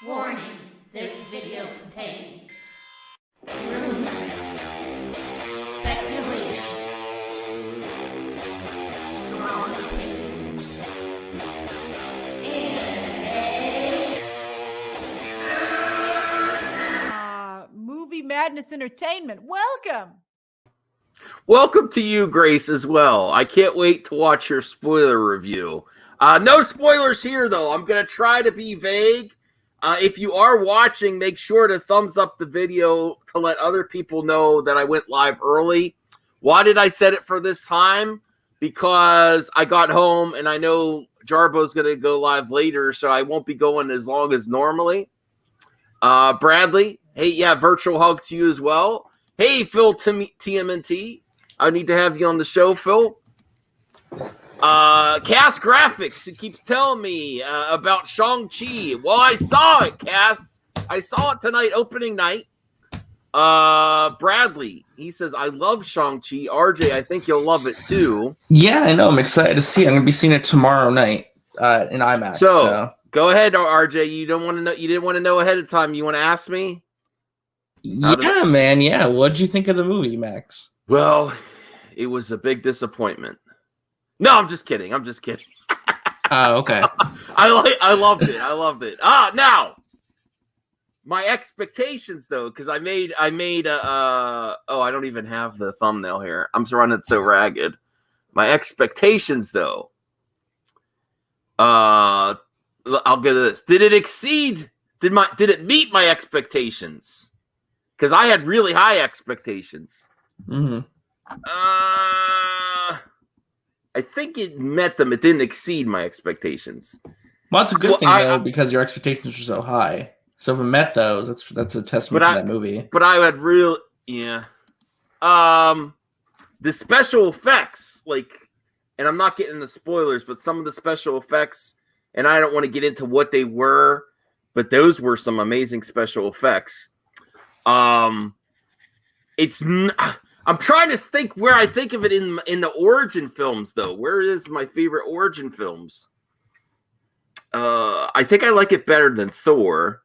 Warning, this video contains rumors, speculation, strong opinions, and Movie Madness Entertainment. Welcome. Welcome to you, Grace, as well. I can't wait to watch your spoiler review. No spoilers here, though. I'm going to try to be vague. If you are watching, make sure to thumbs up the video to let other people know that I went live early. Why did I set it for this time? Because I got home and I know Jarbo's going to go live later, so I won't be going as long as normally. Bradley, hey, yeah, virtual hug to you as well. Hey, Phil TMNT. I need to have you on the show, Phil. Cass Graphics, it keeps telling me about Shang-Chi. Well, I saw it, Cass. I saw it tonight, opening night. Bradley, he says, I love Shang-Chi. RJ, I think you'll love it too. Yeah, I know. I'm excited to see it. I'm going to be seeing it tomorrow night in IMAX. So go ahead, RJ. You don't want to know. You didn't want to know ahead of time. You want to ask me? Yeah, man. Yeah. What'd you think of the movie, Max? Well, it was a big disappointment. No, I'm just kidding. Oh, okay. I loved it. Now my expectations though, because I made I don't even have the thumbnail here. I'm running so ragged. My expectations though. I'll get this. Did it exceed? Did it meet my expectations? Because I had really high expectations. Mm-hmm. I think it met them. It didn't exceed my expectations. Well, that's a good thing though, because your expectations were so high. So if it met those, that's a testament to that movie. But I had real, yeah. The special effects, and I'm not getting the spoilers, but some of the special effects, and I don't want to get into what they were, but those were some amazing special effects. I'm trying to think where I think of it in the origin films, though. Where is my favorite origin films? I think I like it better than Thor.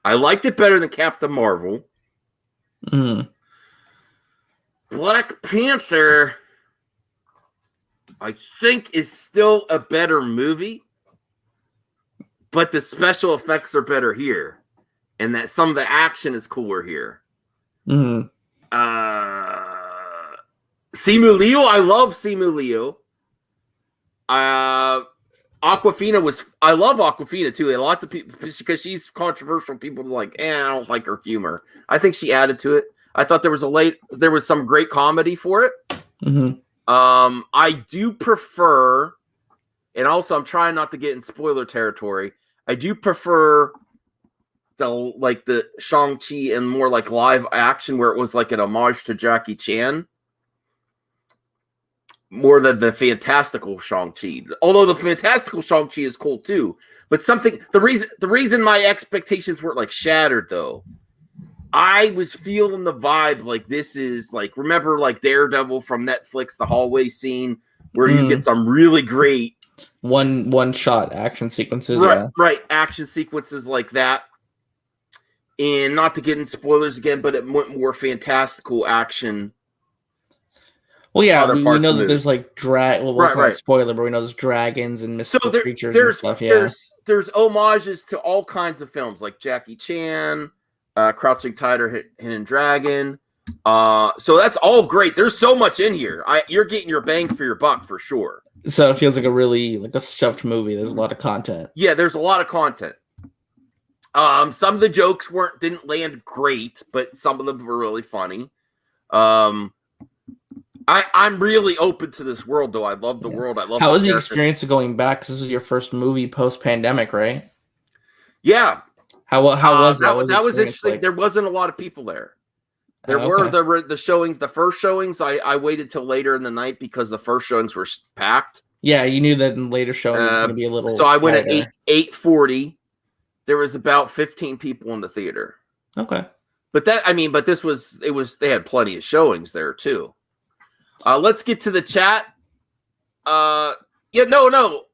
I liked it better than Captain Marvel. Mm. Black Panther, I think, is still a better movie, but the special effects are better here, and that some of the action is cooler here. Mm. Simu Liu, I love Simu Liu. Awkwafina I love Awkwafina too. And lots of people, because she's controversial, people are like, I don't like her humor. I think she added to it. I thought there was some great comedy for it. Mm-hmm. I do prefer, and also I'm trying not to get in spoiler territory. I do prefer the Shang-Chi and more like live action where it was like an homage to Jackie Chan more than the fantastical Shang-Chi. Although the fantastical Shang-Chi is cool too, but the reason my expectations weren't like shattered though, I was feeling the vibe like this is like, remember like Daredevil from Netflix, the hallway scene where you get some really great one shot action sequences. Right. Action sequences like that. And not to get in spoilers again, but it went more fantastical action. Well, yeah, we know that there's like right. Spoiler, but we know there's dragons and mystical creatures and stuff. Yeah, there's homages to all kinds of films like Jackie Chan, Crouching Tiger, Hidden Dragon. So that's all great. There's so much in here. You're getting your bang for your buck for sure. So it feels like a stuffed movie. There's a lot of content. Yeah, there's a lot of content. Some of the jokes didn't land great, but some of them were really funny. I'm really open to this world, though. I love the world. I love. How was the experience of going back? Because this was your first movie post-pandemic, right? Yeah. How was that? That was interesting. Like? There wasn't a lot of people there. There were the showings. The first showings, I waited till later in the night because the first showings were packed. Yeah, you knew that in later showings was going to be a little. So I went at 8:40. There was about 15 people in the theater. Okay. But they had plenty of showings there too. Let's get to the chat.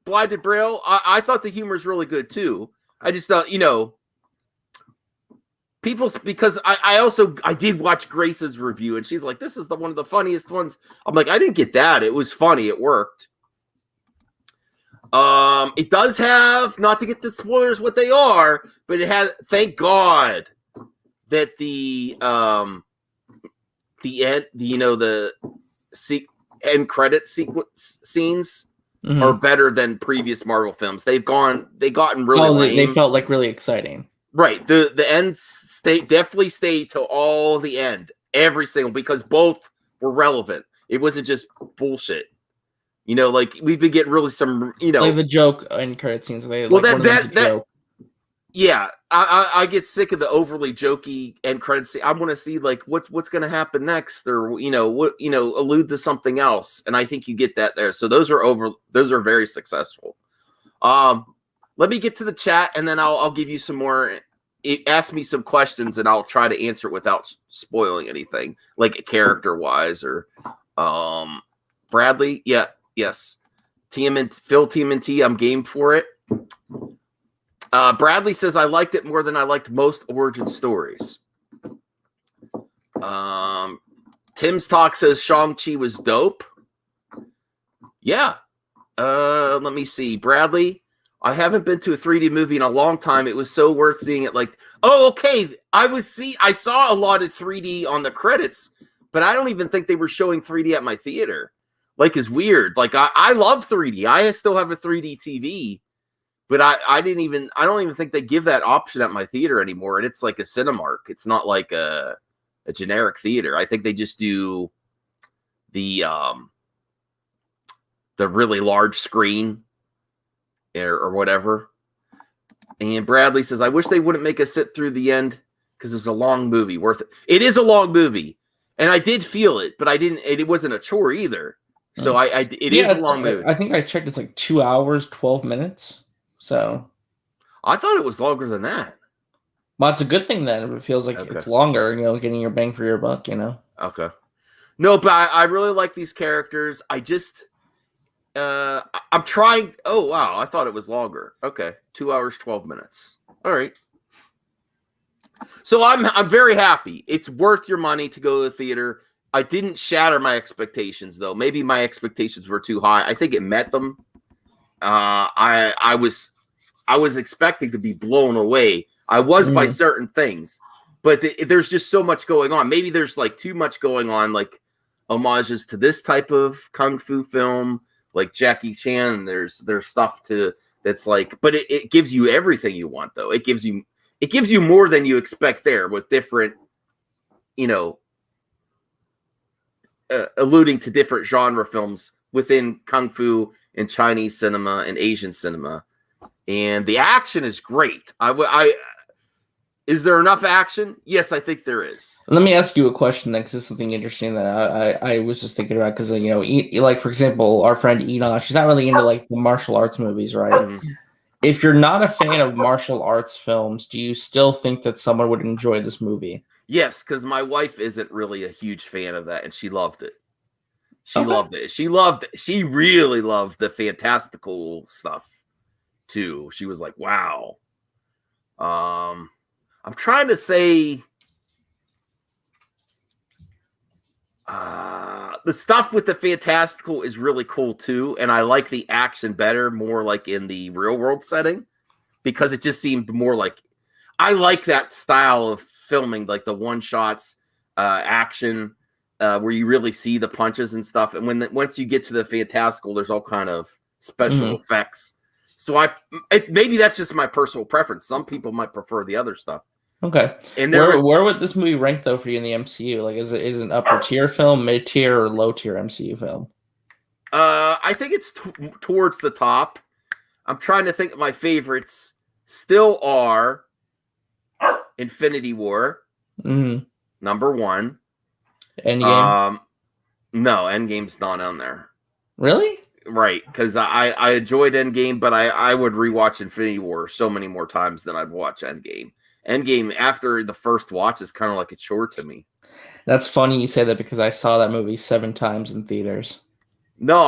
Blinded Braille. I thought the humor is really good too. I just thought, because I did watch Grace's review, and she's like, this is one of the funniest ones. I'm like, I didn't get that. It was funny. It worked. It does have, not to get the spoilers what they are, but it has, thank God that the end, the end credit sequence scenes are better than previous Marvel films. They gotten really lame. They felt like really exciting. Right. The end definitely stayed till all the end, every single, because both were relevant. It wasn't just bullshit. Like we've been getting really some, like the joke end credit scenes. That yeah, I get sick of the overly jokey end credits. I want to see like what's going to happen next, or allude to something else. And I think you get that there. So those are very successful. Let me get to the chat, and then I'll give you some more. Ask me some questions, and I'll try to answer it without spoiling anything, like character wise or Bradley. Yeah, yes, Phil TMNT. I'm game for it. Bradley says, I liked it more than I liked most origin stories. Tim's Talk says Shang-Chi was dope. Yeah. Let me see. Bradley, I haven't been to a 3D movie in a long time. It was so worth seeing it. Like, oh, okay. I saw a lot of 3D on the credits, but I don't even think they were showing 3D at my theater. Like, it's weird. Like, I love 3D. I still have a 3D TV. But I don't even think they give that option at my theater anymore. And it's like a Cinemark. It's not like a generic theater. I think they just do the really large screen or whatever. And Bradley says, I wish they wouldn't make us sit through the end because it's a long movie. Worth it. It is a long movie. And I did feel it, but it wasn't a chore either. So it is a long movie. I think I checked. It's like 2 hours, 12 minutes. So, I thought it was longer than that. Well, it's a good thing then. It feels like it's longer, getting your bang for your buck, Okay. No, but I really like these characters. I just, I'm trying. Oh, wow. I thought it was longer. Okay. 2 hours, 12 minutes. All right. So I'm very happy. It's worth your money to go to the theater. I didn't shatter my expectations, though. Maybe my expectations were too high. I think it met them. I was expecting to be blown away. I was by certain things, but there's just so much going on. Maybe there's like too much going on, like homages to this type of kung fu film, like Jackie Chan. There's stuff that's like, but it gives you everything you want, though. It gives you more than you expect there, with different, alluding to different genre films within kung fu and Chinese cinema and Asian cinema. And the action is great. Is there enough action? Yes, I think there is. Let me ask you a question then, because this is something interesting that I was just thinking about, because, like, for example, our friend Ina, she's not really into, like, the martial arts movies, right? Mm-hmm. If you're not a fan of martial arts films, do you still think that someone would enjoy this movie? Yes, because my wife isn't really a huge fan of that, and she loved it. Loved it. She really loved the fantastical stuff too. She was like, wow. I'm trying to say the stuff with the fantastical is really cool too. And I like the action better, more like in the real world setting, because it just seemed more like, I like that style of filming, like the one shots, action, where you really see the punches and stuff. And once you get to the fantastical, there's all kind of special effects. So maybe that's just my personal preference. Some people might prefer the other stuff. Okay. And where would this movie rank though for you in the MCU? Like, is it an upper tier film, mid tier, or low tier MCU film? I think it's towards the top. I'm trying to think of my favorites. Still are Infinity War, number one. Endgame? No, Endgame's not on there. Really? Right, because I enjoyed Endgame, but I would rewatch Infinity War so many more times than I'd watch Endgame. Endgame, after the first watch, is kind of like a chore to me. That's funny you say that, because I saw that movie 7 times in theaters. No,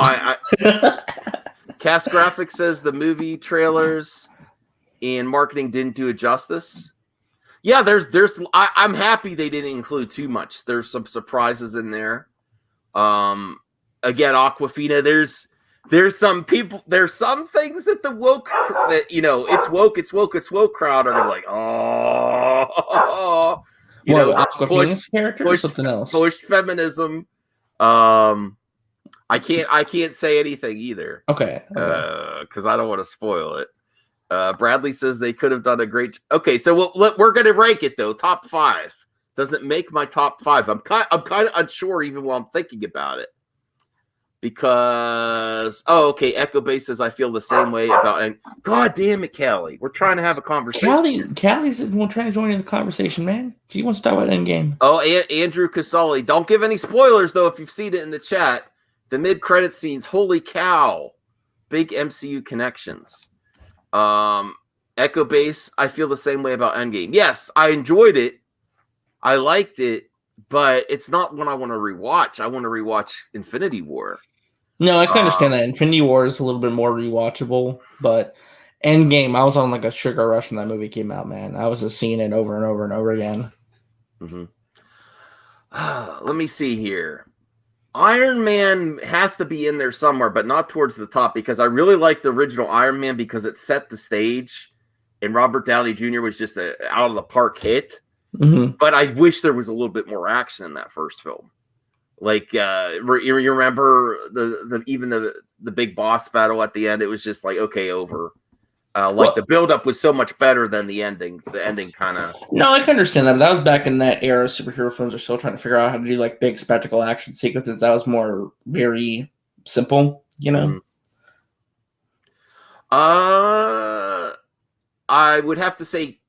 Cast Graphics says the movie trailers and marketing didn't do it justice. Yeah, I'm happy they didn't include too much. There's some surprises in there. Again, Aquafina, there's some people, there's some things that the woke, that, it's woke crowd are like, oh, Aquafina's character or something else? Pushed feminism. I can't say anything either. Okay. Because I don't want to spoil it. Bradley says they could have done a great. Okay, so we're going to rank it though. Top 5 doesn't make my top 5. I'm kind of unsure even while I'm thinking about it, because Echo Base says I feel the same way about. And God damn it, Callie, we're trying to have a conversation. Callie's the one trying to join in the conversation, man. She wants to talk about Endgame. Oh, Andrew Casali, don't give any spoilers though if you've seen it in the chat. The mid-credit scenes, holy cow, big MCU connections. Echo Base, I feel the same way about Endgame. Yes, I enjoyed it. I liked it, but it's not one I want to rewatch. I want to rewatch Infinity War. No, I can understand that. Infinity War is a little bit more rewatchable, but Endgame, I was on like a sugar rush when that movie came out, man. I was just seeing it over and over and over again. Mm-hmm. Let me see here. Iron Man has to be in there somewhere, but not towards the top, because I really like the original Iron Man because it set the stage, and Robert Downey Jr. was just a out of the park hit. Mm-hmm. But I wish there was a little bit more action in that first film. Like you remember the big boss battle at the end? It was just like, okay, over. The buildup was so much better than the ending. The ending kind of. No, I can understand that. But that was back in that era. Superhero films are still trying to figure out how to do like big spectacle action sequences. That was more very simple, Mm-hmm. I would have to say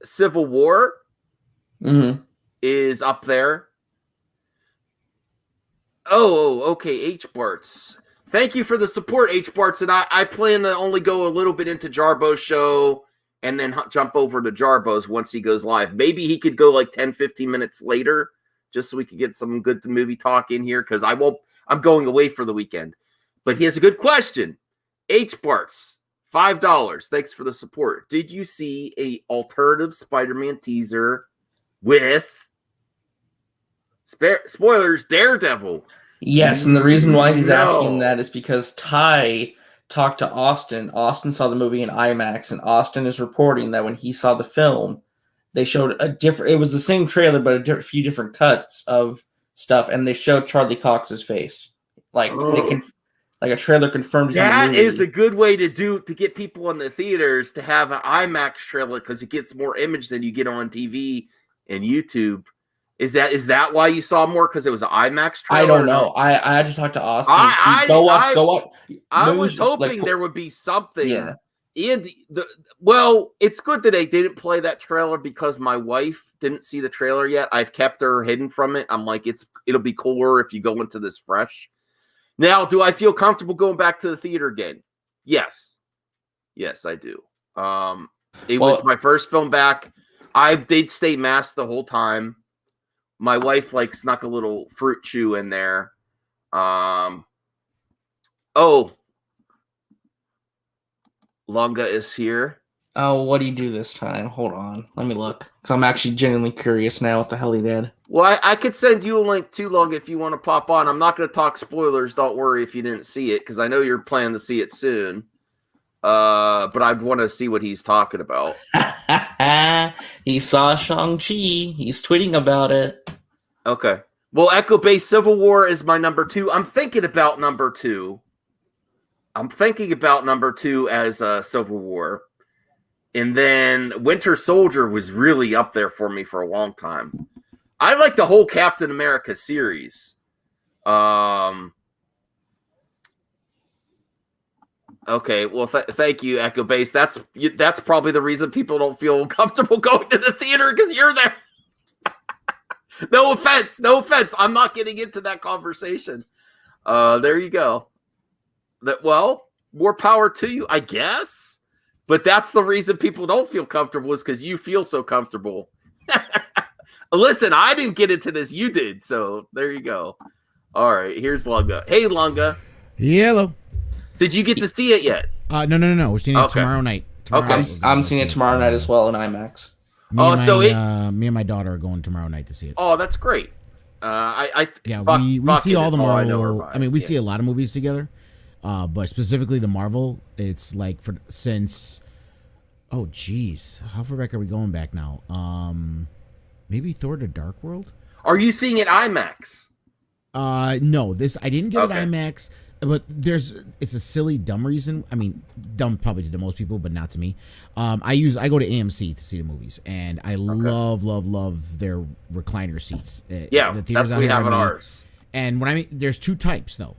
Civil War is up there. Oh, okay, H Barts. Thank you for the support, H Barts, and I plan to only go a little bit into Jarbo's show and then jump over to Jarbo's once he goes live. Maybe he could go like 10, 15 minutes later, just so we could get some good movie talk in here, because I'm going away for the weekend. But he has a good question. H Barts, $5. Thanks for the support. Did you see a alternative Spider-Man teaser with spoilers, Daredevil? Yes, and the reason why he's asking that is because Ty talked to Austin. Austin saw the movie in IMAX, and Austin is reporting that when he saw the film, they showed it was the same trailer, but a few different cuts of stuff, and they showed Charlie Cox's face. Like a trailer confirmed. That is a good way to get people in the theaters to have an IMAX trailer, because it gets more image than you get on TV and YouTube. Is that why you saw more? Because it was an IMAX trailer? I don't know. I had to talk to Austin. Go watch. I was hoping there would be something. Yeah. And it's good that they didn't play that trailer, because my wife didn't see the trailer yet. I've kept her hidden from it. I'm like, it'll be cooler if you go into this fresh. Now, do I feel comfortable going back to the theater again? Yes. Yes, I do. It was my first film back. I did stay masked the whole time. My wife snuck a little fruit chew in there. Lunga is here. Oh, what do you do this time? Hold on. Let me look. Because I'm actually genuinely curious now what the hell he did. Well, I could send you a link too, Lunga, if you want to pop on. I'm not going to talk spoilers. Don't worry if you didn't see it, because I know you're planning to see it soon. But I want to see what he's talking about. He saw Shang-Chi. He's tweeting about it. Okay. Well, Echo Base Civil War is my number 2. I'm thinking about number 2 as Civil War. And then Winter Soldier was really up there for me for a long time. I like the whole Captain America series. Okay, well, thank you, Echo Base. That's probably the reason people don't feel comfortable going to the theater, because you're there. No offense. I'm not getting into that conversation. There you go. More power to you, I guess. But that's the reason people don't feel comfortable, is because you feel so comfortable. Listen, I didn't get into this. You did. So there you go. All right, here's Lunga. Hey, Lunga. Hello. Did you get to see it yet? No. We're seeing it tomorrow night. Tomorrow Okay. night we're going I'm to seeing see it tomorrow night as well in IMAX. Me and my daughter are going tomorrow night to see it. Oh, that's great. We see all the Marvel. We Yeah. see a lot of movies together, but specifically the Marvel. It's like since. Oh, geez, how far back are we going back now? Maybe Thor: The Dark World. Are you seeing it IMAX? No, I didn't get Okay. it IMAX, but it's a silly, dumb reason. I mean, dumb probably to most people, but not to me. I go to AMC to see the movies, and I love their recliner seats. Yeah, the that's what we have in ours. And there's two types though.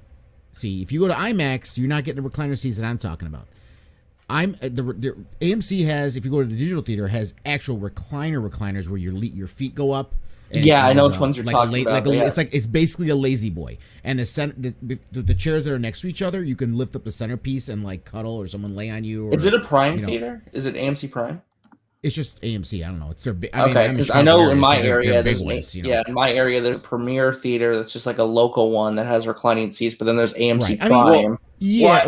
See, if you go to IMAX, you're not getting the recliner seats that I'm talking about. The AMC has, if you go to the digital theater, has actual recliners where your feet go up. Yeah, I know which ones you're talking about. It's basically a lazy boy, and the chairs that are next to each other, you can lift up the centerpiece and like cuddle or someone lay on you. Or, is it a Prime theater? Is it AMC Prime? It's just AMC. I don't know. It's their big. Okay, because I know in my area there's in my area there's a Premier theater that's just like a local one that has reclining seats, but then there's AMC Right. Prime.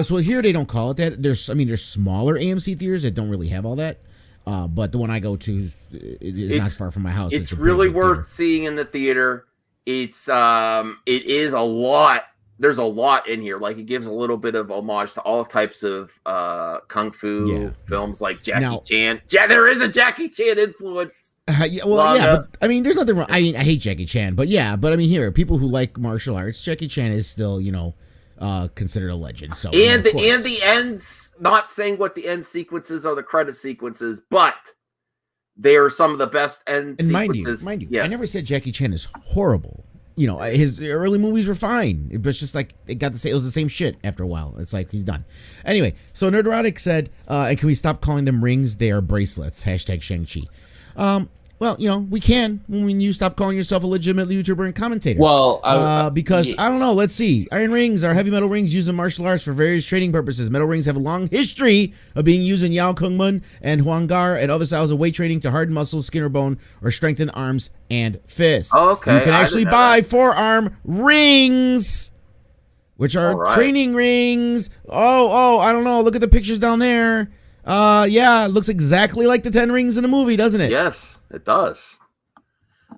So here they don't call it that. There's smaller AMC theaters that don't really have all that. But the one I go to is not far from my house. It's really worth seeing in the theater. It is a lot. There's a lot in here. Like it gives a little bit of homage to all types of kung fu films, like Jackie Chan. There is a Jackie Chan influence. But there's nothing wrong. I hate Jackie Chan, but here, people who like martial arts, Jackie Chan is still, considered a legend. So the ends, not saying what the end sequences are, the credit sequences, but they are some of the best end sequences. Mind you, yes. I never said Jackie Chan is horrible. His early movies were fine. It was just like it was the same shit after a while. It's like he's done. Anyway, so Nerderotic said, and can we stop calling them rings? They are bracelets. Hashtag Shang-Chi. Well, we can when you stop calling yourself a legitimate YouTuber and commentator. Well, because I don't know. Let's see. Iron rings are heavy metal rings used in martial arts for various training purposes. Metal rings have a long history of being used in Yao Kung Mun and Huangar and other styles of weight training to harden muscles, skin or bone, or strengthen arms and fists. Okay, you can actually buy forearm rings, which are training rings. Oh, I don't know. Look at the pictures down there. It looks exactly like the 10 rings in the movie, doesn't it? Yes, it does.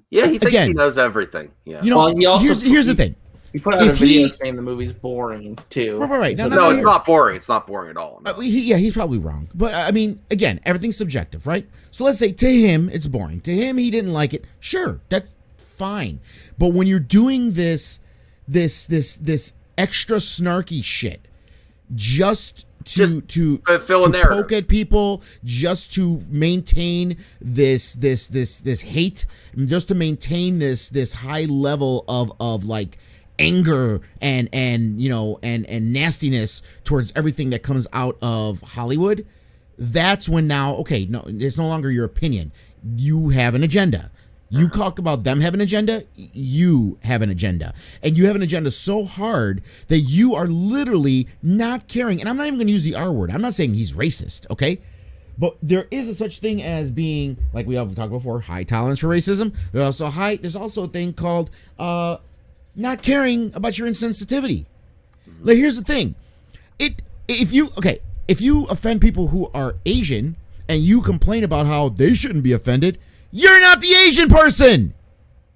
Yeah, he thinks he knows everything. Yeah. Here's the thing. He put out a video saying the movie's boring too. Right. No, it's not boring. It's not boring at all. No. He's probably wrong. But again, everything's subjective, right? So let's say to him it's boring. To him, he didn't like it. Sure, that's fine. But when you're doing this extra snarky shit, just to poke at people, just to maintain this hate, just to maintain this high level of like anger and nastiness towards everything that comes out of Hollywood. That's when it's no longer your opinion. You have an agenda. You talk about them have an agenda, you have an agenda. And you have an agenda so hard that you are literally not caring. And I'm not even going to use the R word. I'm not saying he's racist, okay? But there is a such thing as being, like we have talked before, high tolerance for racism. There's also a thing called not caring about your insensitivity. Like, here's the thing. If you offend people who are Asian and you complain about how they shouldn't be offended, you're not the Asian person.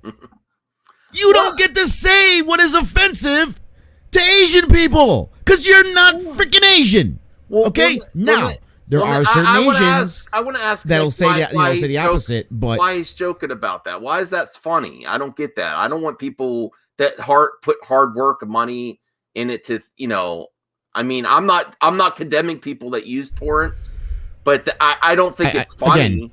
You don't get to say what is offensive to Asian people because you're not freaking Asian. Okay? There are certain Asians I want to ask that'll say the opposite, but why he's joking about that? Why is that funny? I don't get that. I don't want people that put hard work and money in it to, I'm not condemning people that use torrents, but I don't think it's funny. Again,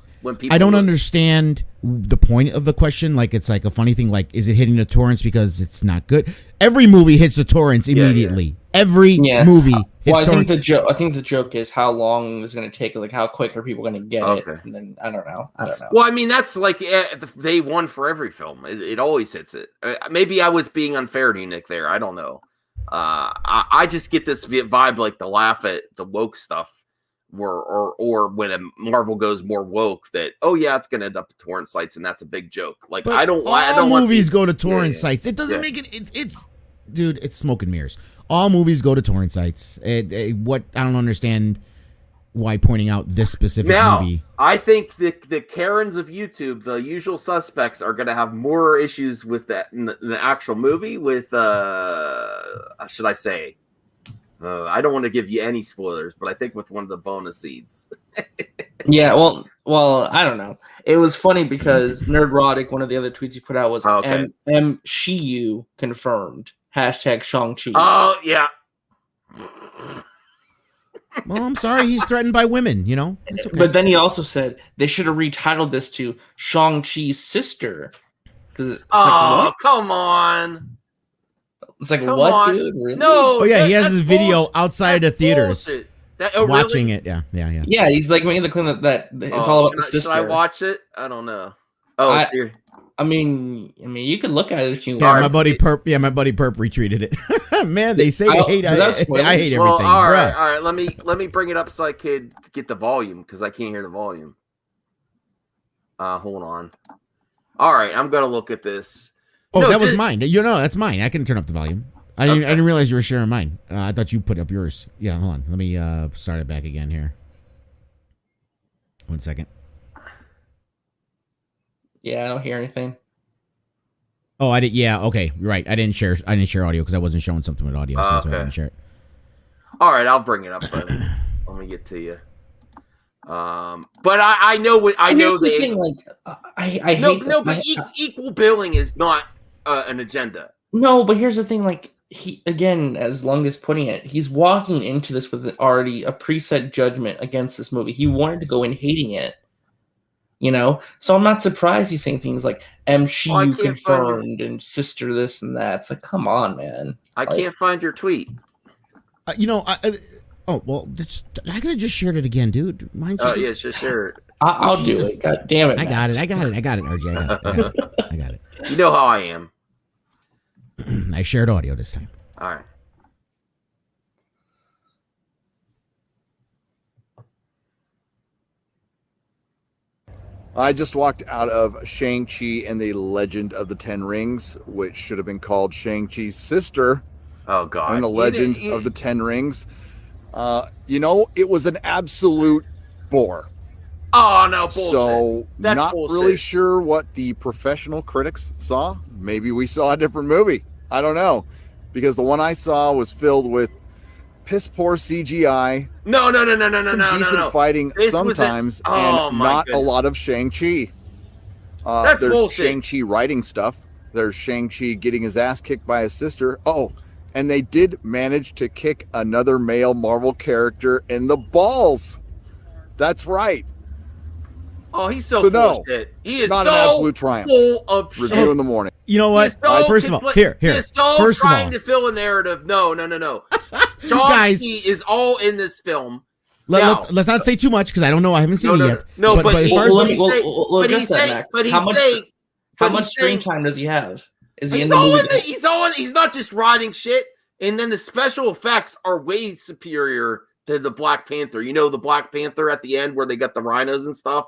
I don't understand the point of the question. Like, it's like a funny thing. Like, is it hitting the torrents because it's not good? Every movie hits the torrents immediately. Yeah. Every movie hits torrents. I think the joke is how long is going to take. Like, how quick are people going to get it? And then I don't know. Well, that's like day one for every film. It always hits it. Maybe I was being unfair to you, Nick. There, I don't know. I just get this vibe, like the laugh at the woke stuff. Or when a Marvel goes more woke, that it's going to end up at torrent sites, and that's a big joke. Like, but I don't movies go to torrent sites. It doesn't make it. It's dude. It's smoke and mirrors. All movies go to torrent sites. What I don't understand. why pointing out this specific Now, movie. I think the Karens of YouTube, the usual suspects, are going to have more issues with that in the actual movie. With should I say? I don't want to give you any spoilers, but I think with one of the bonus seeds. Yeah, well, I don't know. It was funny because Nerdrotic, one of the other tweets he put out was Okay. M Shiyu confirmed hashtag Shang-Chi. Oh yeah. Well, I'm sorry, he's threatened by women. You know, it's okay. But then he also said they should have retitled this to Shang-Chi's sister. It's Oh, what? come on. It's like, Come what, on. dude? Really? No. Oh yeah, he has that's his video bullshit. outside the That's theaters, bullshit. watching Really? it. Yeah. Yeah, he's like making the claim that it's all about the sister. Should I watch it? I don't know. Oh, it's here. I mean, you can look at it if you Yeah, want. my buddy Perp. Yeah, my buddy Perp retweeted it. Man, they say they hate. I hate everything. Well, all right, bruh. all right. Let me bring it up so I could get the volume because I can't hear the volume. Hold on. All right, I'm gonna look at this. Oh, No, that was just- mine. You know, that's mine. I can turn up the volume. I didn't realize you were sharing mine. I thought you put up yours. Yeah, hold on. Let me start it back again here. 1 second. Yeah, I don't hear anything. Oh, I did. Yeah, okay, you're right. I didn't share audio because I wasn't showing something with audio, so that's why I Okay. didn't share it. All right, I'll bring it up. But let me get to you. But I know what I know. Here's the They thing, like, I hate no, but that- equal billing is not an agenda. No, but here's the thing, like, he, again, as Lung is putting it, he's walking into this with already a preset judgment against this movie. He wanted to go in hating it, you know? So I'm not surprised he's saying things like MCU confirmed and sister this and that. It's like, come on, man. I can't find your tweet. You know, oh well, I could have just shared it again, dude. Mine. Oh yeah, just share it. I'll do Jesus. it. God damn it. I got Max. it, RJ. I got it. You know how I am. I shared audio this time. All right. I just walked out of Shang-Chi and the Legend of the Ten Rings, which should have been called Shang-Chi's sister Oh God. and the Legend of the Ten Rings. You know, it was an absolute bore. Oh no, bullshit. So That's not bullshit. really sure what the professional critics saw. Maybe we saw a different movie. I don't know. Because the one I saw was filled with piss poor CGI, No. some decent fighting This was sometimes, oh, and my not goodness. a lot of Shang-Chi. That's there's bullshit. Shang-Chi writing stuff. There's Shang-Chi getting his ass kicked by his sister. Oh, and they did manage to kick another male Marvel character in the balls. That's right. Oh, he's so So full no, of shit. He is not so an absolute triumph. full of Review shit. in the morning. You know He what? is so First of all, He here. is so First of trying all, to fill a narrative. No. Guys. Shang-Chi is all in this film. let's not say too much because I don't know. I haven't seen it yet. No, but as he- far as well, the- We'll but address he's that, saying- Max. but he's How much, saying- how but much he's screen saying- time does he have? Is he He's in the all movie? in the, he's not just writing shit, and then the special effects are way superior to the Black Panther. You know the Black Panther at the end where they got the rhinos and stuff?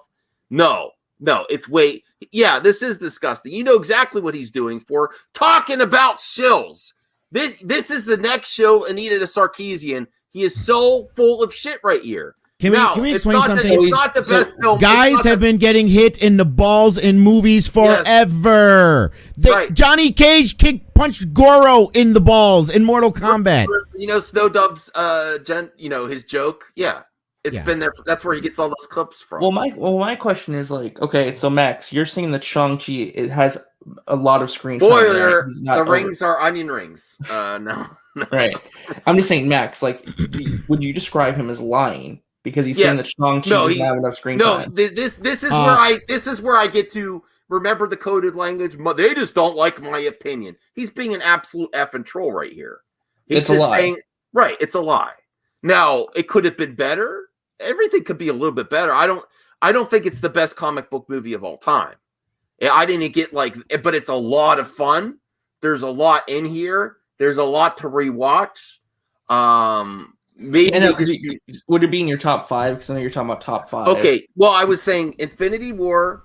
No, it's way this is disgusting. You know exactly what he's doing for talking about shills. This is the next show, Anita the Sarkeesian. He is so full of shit right here. Can we it's explain not something? it's not the best film. Guys have been getting hit in the balls in movies forever. Right. Johnny Cage punched Goro in the balls in Mortal Kombat. You know Snow Dub's his joke. Yeah. It's Yeah. been there. That's where he gets all those clips from. Well, my question is like, okay, so Max, you're saying that Shang-Chi it has a lot of screen time. Spoiler: Right? He's not the over- rings are onion rings. No. Right. I'm just saying, Max, like, would you describe him as lying? Because he's saying that Shang-Chi doesn't have enough screen time. This is where I get to remember the coded language. They just don't like my opinion. He's being an absolute effing troll right here. He's It's a lie. Right, it's a lie. Now, it could have been better. Everything could be a little bit better. I don't think it's the best comic book movie of all time. I didn't get but it's a lot of fun. There's a lot in here. There's a lot to rewatch. Maybe would it be in your top 5? Because I know you're talking about top 5. Okay. Well, I was saying Infinity War.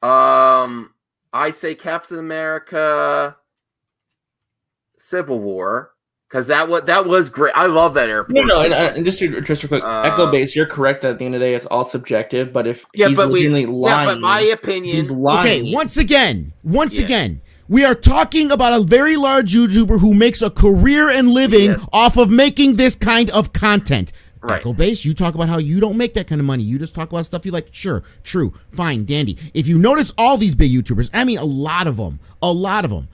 I say Captain America, Civil War, because that was great. I love that airport. No, and just real quick, Echo Base, you're correct that at the end of the day, it's all subjective. But if he's legitimately lying, but my opinion, he's lying. Okay, once again, we are talking about a very large YouTuber who makes a career and living off of making this kind of content. Right. Echo Base, you talk about how you don't make that kind of money. You just talk about stuff you like. Sure, true, fine, dandy. If you notice all these big YouTubers, I mean a lot of them,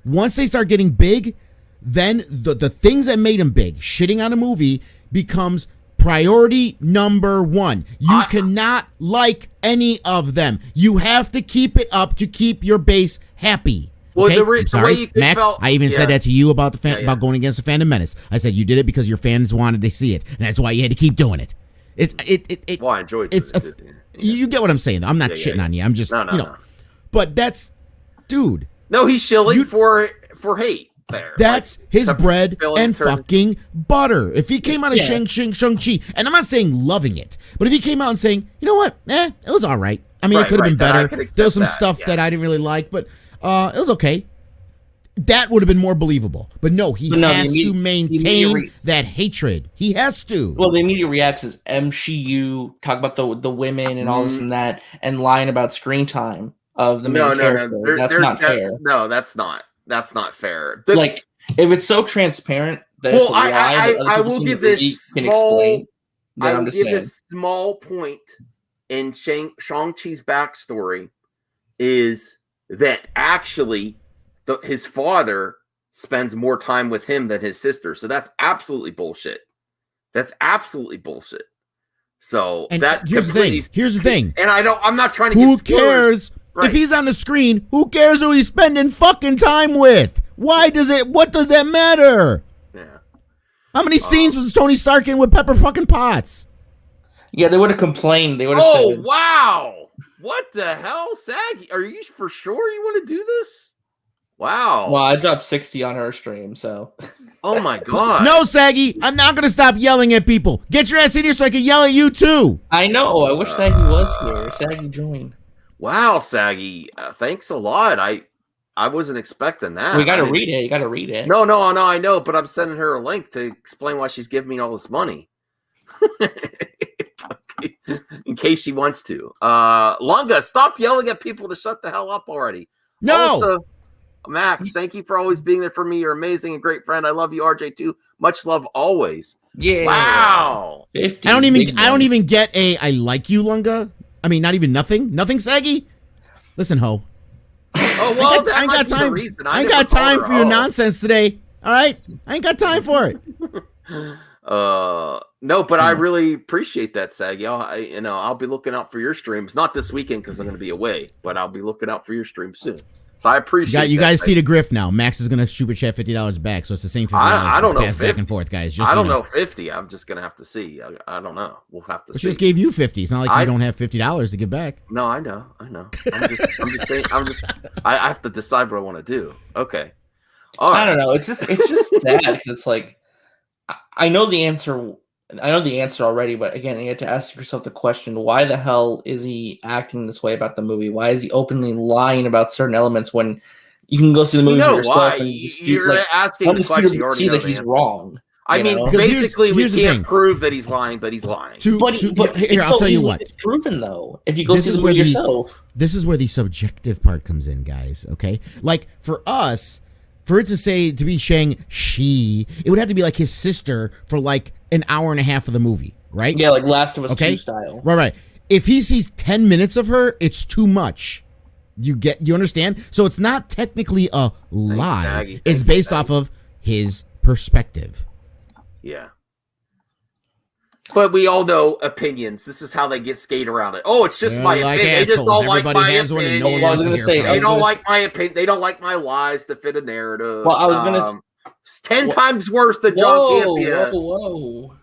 once they start getting big, then the things that made them big, shitting on a movie, becomes priority number one. You cannot like any of them. You have to keep it up to keep your base happy. Well, Okay? the way you Max, felt, I even said that to you about about going against the Phantom Menace. I said you did it because your fans wanted to see it, and that's why you had to keep doing it. Well, I enjoyed it. You get what I'm saying. I'm not shitting on you. I'm just no. But that's, dude. No, he's shilling for hate. There. That's like, his bread and fucking butter. If he came out of Shang-Chi, and I'm not saying loving it, but if he came out and saying, you know what, it was all right. I mean, it could have been better. There was some stuff that I didn't really like, but it was okay. That would have been more believable. But no, he has to maintain that hatred. He has to. Well, the immediate reaction is MCU, talk about the women and all this and that, and lying about screen time of the main character. No. That's not fair. No, that's not. That's not fair. Like, if it's so transparent that it's a lie that other I people will in give the this movie small. can explain, then I I'm will just give saying. this small point in Shang-Chi's backstory is that actually his father spends more time with him than his sister. So that's absolutely bullshit. So And that here's the thing. And I'm not trying to. Who get spoilers. cares? Right. If he's on the screen, who cares who he's spending fucking time with? What does that matter? Yeah. How many scenes was Tony Stark in with Pepper fucking Potts? Yeah, they would have complained. They would have said, wow. What the hell, Saggy? Are you for sure you want to do this? Wow. Well, I dropped 60 on her stream, so. Oh my god. No, Saggy, I'm not gonna stop yelling at people. Get your ass in here so I can yell at you too. I know. I wish Saggy was here. Saggy joined. Wow, Saggy. Thanks a lot. I wasn't expecting that. We gotta read it. You gotta read it. No, I know, but I'm sending her a link to explain why she's giving me all this money. In case she wants to. Lunga, stop yelling at people to shut the hell up already. No. Also, Max, thank you for always being there for me. You're amazing and great friend. I love you, RJ, too. Much love always. Yeah. Wow. 50 I don't even get I like you, Lunga. I mean, not even nothing, Saggy. Listen, ho. Oh well, I ain't got time. I ain't got time for your nonsense today. All right, I ain't got time for it. No, but I really appreciate that, Saggy. I'll be looking out for your streams. Not this weekend because I'm going to be away, but I'll be looking out for your streams soon. So I appreciate. You guys see the grift now. Max is going to super chat $50 back, so it's the same $50. I don't know. Pass back and forth, guys. I don't know 50. I'm just going to have to see. I don't know. We'll have to see. Just gave you 50. It's not like you don't have $50 to give back. No, I know. I have to decide what I want to do. Okay. All right. I don't know. It's just sad because it's like I know the answer. I know the answer already, but again, you have to ask yourself the question: why the hell is he acting this way about the movie? Why is he openly lying about certain elements when you can go see the movie for yourself? Why? And You're asking the question. You already see that he's wrong. I mean, Because basically, here's we the can't thing. prove that he's lying, but he's lying. Here, I'll tell you what. It's proven though. If you go see the movie yourself, this is where the subjective part comes in, guys. Okay, like for us. For it to be Shang-Chi, it would have to be like his sister for like an hour and a half of the movie, right? Yeah, like Last of Us 2 style. Right. If he sees 10 minutes of her, it's too much. You understand? So it's not technically a lie. It's based off of his perspective. Yeah. But we all know opinions. This is how they get skated around it. Oh, it's just my opinion. They just don't like my opinion. They don't like my opinion. They don't like my lies to fit a narrative. Well, I was gonna. It's 10 times worse than John Campia. Whoa.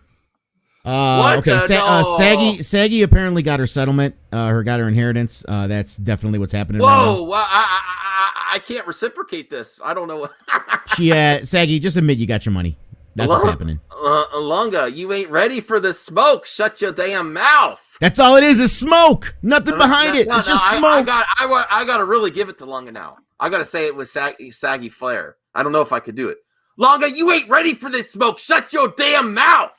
Okay. Saggy apparently got her settlement. Got her inheritance. That's definitely what's happening. Whoa! Right now. I can't reciprocate this. I don't know. Saggy, just admit you got your money. That's what's happening. Lunga, you ain't ready for the smoke. Shut your damn mouth. That's all it is smoke. Nothing behind it. It's just smoke. I got to really give it to Lunga now. I got to say it with saggy flair. I don't know if I could do it. Longa, you ain't ready for this smoke. Shut your damn mouth.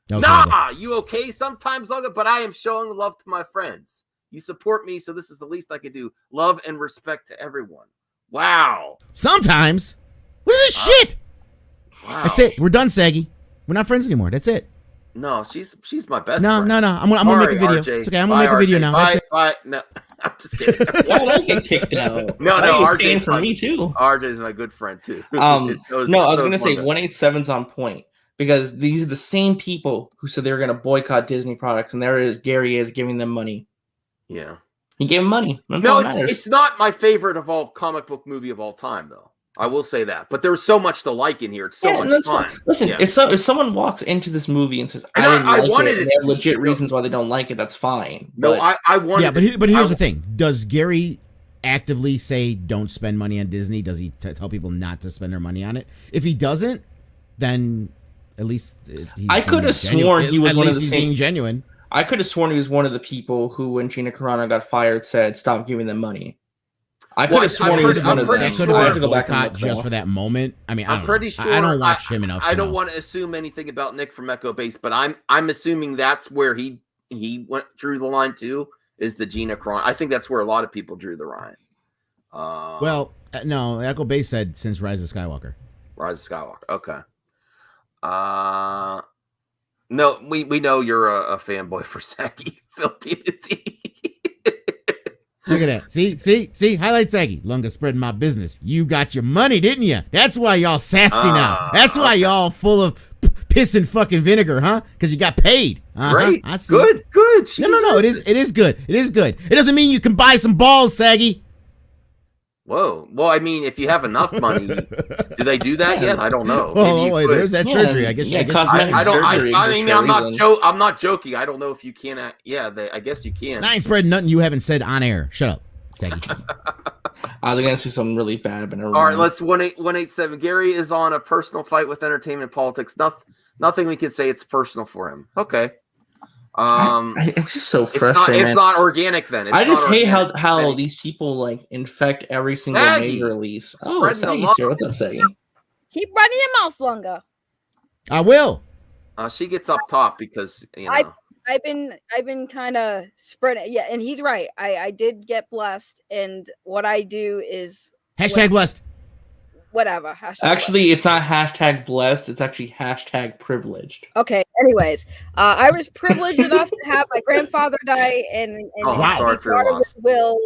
That was Nah, horrible. you okay sometimes, Longa? But I am showing love to my friends. You support me, so this is the least I can do. Love and respect to everyone. Wow. Sometimes. What is this shit? Wow. That's it. We're done, Saggy. We're not friends anymore. That's it. No, she's my best No, friend. no, no. I'm gonna make a video. RJ. It's okay. I'm gonna make a video now. Bye, That's it. bye. No, I'm just kidding. Why would I get kicked out? No, RJ's RJ's for me too. RJ's my good friend too. No, I was gonna say one. 187's on point because these are the same people who said they were gonna boycott Disney products, and there is Gary is giving them money. Yeah, he gave them money. That's no, all that matters. it's not my favorite of all comic book movie of all time, though. I will say that. But there's so much to like in here. It's so much fun. Listen, Yeah. if someone walks into this movie and says, And "I didn't like wanted it," and they have legit reasons why they don't like it, that's fine. No, I wanted. Yeah, but here's the thing: does Gary actively say don't spend money on Disney? Does he tell people not to spend their money on it? If he doesn't, then at least I could have sworn he was one of the same. Being genuine. I could have sworn he was one of the people who, when Gina Carano got fired, said, "Stop giving them money." I could have sworn he was one of them. That could have been a boycott just for that moment. I mean, I'm pretty sure. I don't watch him enough. I don't want to assume anything about Nick from Echo Base, but I'm assuming that's where he drew the line too. Is the Gina Carano? I think that's where a lot of people drew the line. Well, no, Echo Base said since Rise of Skywalker. Rise of Skywalker. Okay. No, we know you're a fanboy for Saki. Look at that. See? Highlight Saggy. Lunga spreading my business. You got your money, didn't you? That's why y'all sassy now. That's why y'all full of piss and fucking vinegar, huh? Because you got paid. Great. I see. Good. No. It is good. It is good. It doesn't mean you can buy some balls, Saggy. Whoa. Well, I mean, if you have enough money, do they do that yet? I don't know. Oh, wait, there's that surgery. I guess. Cosmetic surgery. I'm not joking. I don't know if you can. I guess you can. I ain't spreading nothing you haven't said on air. Shut up, Saggy. I was gonna say something really bad, but never All right, mind. let's 187. Gary is on a personal fight with entertainment politics. Nothing we can say it's personal for him. Okay. It's just so frustrating. It's not organic then. I just hate how these people like infect every single major release. Oh, Saggy's here. What's up, Saggy? Keep running your mouth longer. I will. She gets up top because I've been kind of spreading. Yeah, and he's right. I did get blessed, and what I do is Hashtag blessed. Whatever. Actually, it's not hashtag blessed. It's actually hashtag privileged. Okay. Anyways, I was privileged enough to have my grandfather die and be part of his will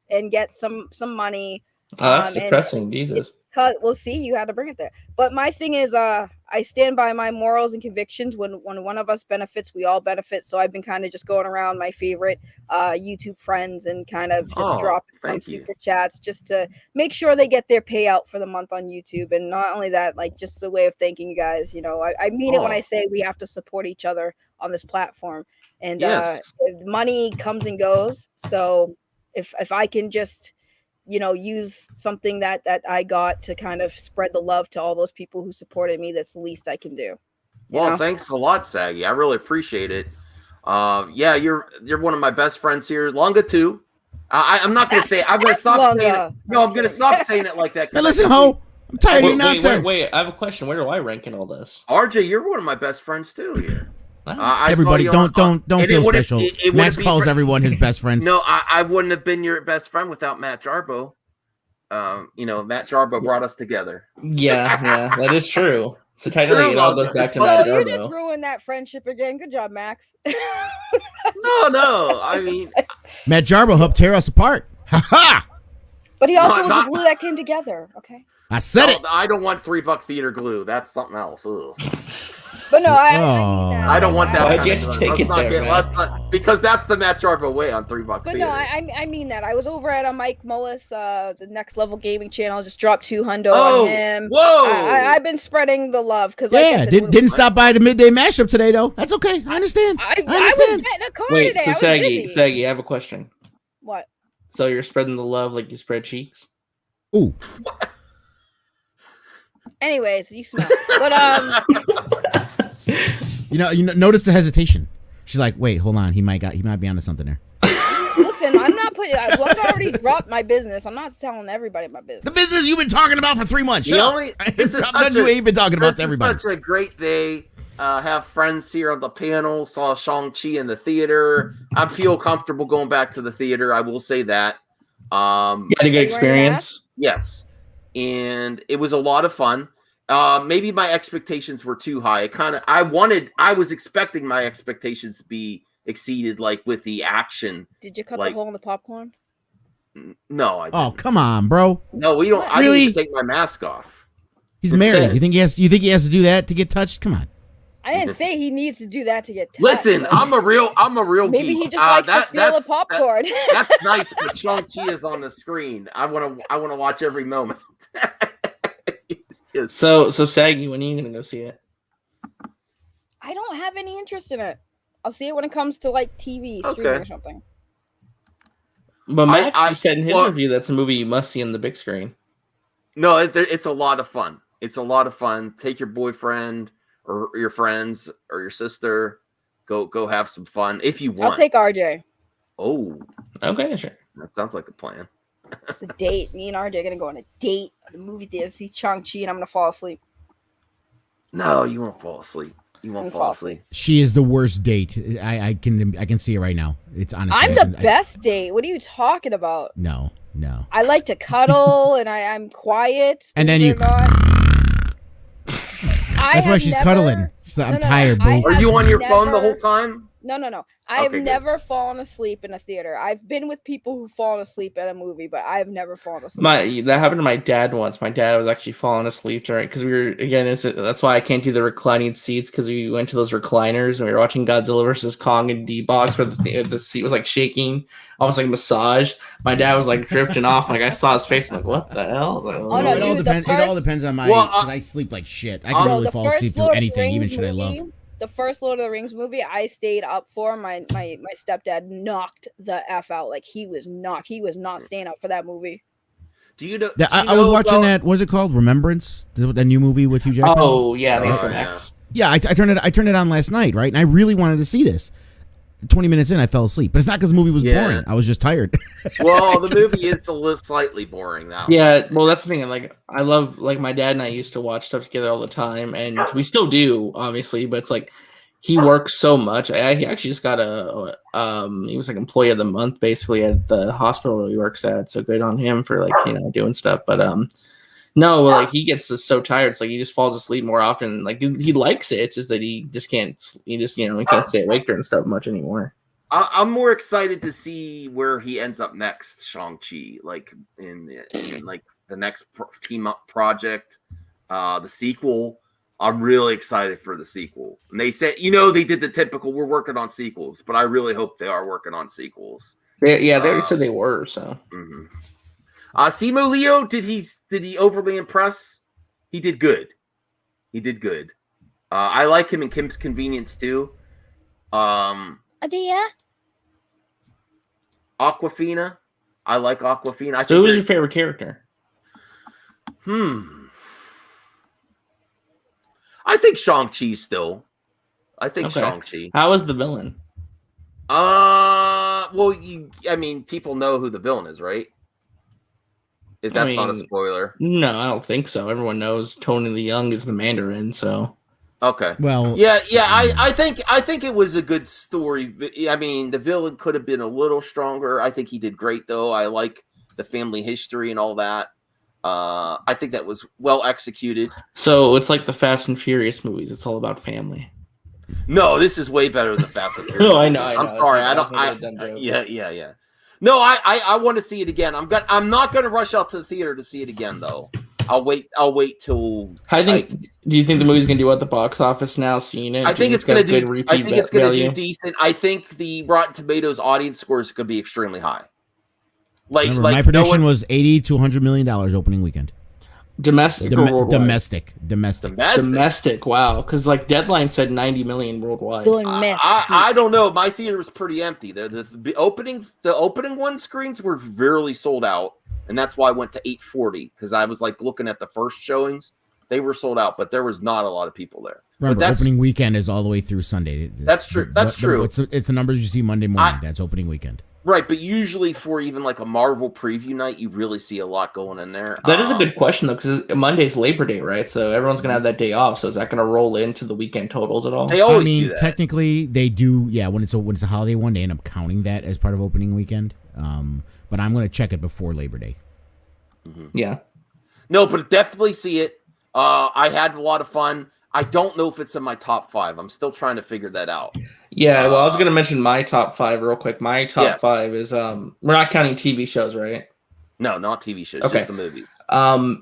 and get some money. Oh, that's depressing. Jesus. We'll see. You had to bring it there. But my thing is, I stand by my morals and convictions. When one of us benefits, we all benefit. So I've been kind of just going around my favorite YouTube friends and kind of just dropping some super chats just to make sure they get their payout for the month on YouTube. And not only that, like just a way of thanking you guys. You know, I mean it when I say we have to support each other on this platform. And money comes and goes. So if I can just use something that I got to kind of spread the love to all those people who supported me. That's the least I can do. Well, thanks a lot, Saggy. I really appreciate it. You're one of my best friends here. Longa too. I'm not going to say. I'm going to stop saying it. No, I'm going to stop saying it like that. Hey, listen, ho. I'm tired of your nonsense. Wait. I have a question. Where do I rank in all this? RJ, you're one of my best friends too here. Everybody, don't feel special. Max calls everyone his best friends. No, I wouldn't have been your best friend without Matt Jarbo. Matt Jarbo brought us together. Yeah, that is true. So technically, it all goes back to Matt Jarbo. You just ruined that friendship again. Good job, Max. No. I mean, Matt Jarbo helped tear us apart. Ha ha! But he also was the glue that came together. Okay. I said it. I don't want $3 theater glue. That's something else. Ugh. But no, I don't want that. Why'd you have to take it there, because that's the Matt Jarbo way on $3 But theater. no, I mean that. I was over at Mike Mullis, the Next Level Gaming channel. Just dropped $200 on him. Whoa! I've been spreading the love because didn't stop by the midday mashup today though. That's okay. I understand. I understand. Was a car Wait, today. So Saggy, I have a question. What? So you're spreading the love like you spread cheeks? Ooh. Anyways, you smell. But You notice the hesitation. She's like, "Wait, hold on. He might be onto something there." We'll listen, I'm not putting. I've already dropped my business. I'm not telling everybody my business. The business you've been talking about for 3 months. The Shut only- up. this is I'm such not you a- ain't been talking about This to is everybody. such a great day. Have friends here on the panel. Saw Shang-Chi in the theater. I feel comfortable going back to the theater. I will say that. You had a good Are you wearing a experience. Yes, and it was a lot of fun. Maybe my expectations were too high. I was expecting my expectations to be exceeded, like with the action. Did you cut Like- the hole in the popcorn? No, I didn't. Oh, come on, bro. No, we don't. I Really? didn't even take my mask off. He's It married. said- You think he has to do that to get touched? Come on. I didn't say he needs to do that to get touched. Listen, I'm a real Maybe geek. he just likes to feel the popcorn. That's nice, but Shang-Chi is on the screen. I want to watch every moment. Yes. So Saggy, when are you gonna go see it? I don't have any interest in it. I'll see it when it comes to like TV streaming Okay. or something. But Max I- said in his well- review that's a movie you must see on the big screen. No, it's a lot of fun. It's a lot of fun. Take your boyfriend or your friends or your sister. Go have some fun if you want. I'll take RJ. Oh, Okay, sure. that sounds like a plan. The date. Me and RJ are gonna go on a date at the movie theater, see Shang-Chi, and I'm gonna fall asleep. No, you won't fall asleep. You won't fall asleep. She is the worst date. I can see it right now. It's honestly. I'm the best date. What are you talking about? No. I like to cuddle and I'm quiet. And then believe you. it or not. That's why she's cuddling. She's like, I'm tired, boo. Are you on your phone the never- whole time? No. I have Okay, good. never fallen asleep in a theater. I've been with people who've fallen asleep at a movie, but I've never fallen asleep. That happened to my dad once. My dad was actually falling asleep during because we were again. That's why I can't do the reclining seats because we went to those recliners and we were watching Godzilla versus Kong in D box where the seat was like shaking, almost like massaged. My dad was like drifting off. Like I saw his face. I'm like, what the hell? I was like, Oh, no, it all dude, the depends. It all first- depends on my. Well, Because I sleep like shit. I No, can No, really the fall first asleep Lord through of the anything, even Rings shit I love. movie- The first Lord of the Rings movie, I stayed up for. My stepdad knocked the F out. Like he was not staying up for that movie. Do you know? I was watching that. What's it called? Remembrance. The new movie with Hugh Jackman. oh yeah, thanks Oh, for yeah. Max. Yeah, I turned it on last night, right? And I really wanted to see this. 20 minutes in, I fell asleep. But it's not because the movie was Yeah. boring. I was just tired. Well, the movie is a little slightly boring now. Yeah, well, that's the thing. Like, I love like my dad and I used to watch stuff together all the time, and we still do, obviously. But it's like he works so much. He actually just got he was like employee of the month basically at the hospital he works at. So good on him for like doing stuff. But no, like he gets so tired. It's like he just falls asleep more often. Like he likes it. It's just that he just can't. He just he can't stay awake during stuff much anymore. I'm more excited to see where he ends up next, Shang-Chi, like in like the next team up project, the sequel. I'm really excited for the sequel. And they said, they did the typical, we're working on sequels, but I really hope they are working on sequels. They already said they were. So Mm-hmm. Simo Leo, did he overly impress? He did good. He did good. I like him in Kim's Convenience too. Adia? Aquafina. I like Aquafina. who was your favorite character? I think Shang-Chi still. I think Okay. Shang-Chi. How was the villain? Well, people know who the villain is, right? If that's not a mean- spoiler. No, I don't think so. Everyone knows Tony the Young is the Mandarin. So Okay. Well, Yeah. I think it was a good story. I mean, the villain could have been a little stronger. I think he did great, though. I like the family history and all that. I think that was well executed. So it's like the Fast and Furious movies. It's all about family. No, this is way better than Fast and Furious. No, I know. I'm sorry. I don't. Yeah. No, I want to see it again. I'm not gonna rush out to the theater to see it again, though. I'll wait till. Do you think the movie's gonna do at the box office now? Seeing it, I think it's gonna do. repeat I think it's gonna value? do decent. I think the Rotten Tomatoes audience score is gonna be extremely high. remember, my prediction was $80 to $100 million opening weekend. Domestic or worldwide? Domestic. Domestic. Wow, because like Deadline said 90 million worldwide. I don't know. My theater was pretty empty. The opening one screens were rarely sold out, and that's why I went to 840 because I was like looking at the first showings. They were sold out, but there was not a lot of people there. Remember, opening weekend is all the way through Sunday. That's true. That's true. It's the numbers you see Monday morning. That's opening weekend. Right, but usually for even like a Marvel preview night, you really see a lot going in there. That is a good question though, because Monday's Labor Day, right? So everyone's gonna have that day off. So is that gonna roll into the weekend totals at all? They always I mean, do that. technically they do. Yeah, when it's a holiday one, they end up counting that as part of opening weekend. But I'm going to check it before Labor Day. Yeah. No, but definitely see it. I had a lot of fun. I don't know if it's in my top 5. I'm still trying to figure that out. Yeah, well, I was gonna mention my top 5 real quick. My top Yeah. 5 is we're not counting TV shows, right? No, not TV shows, Okay. just the movies.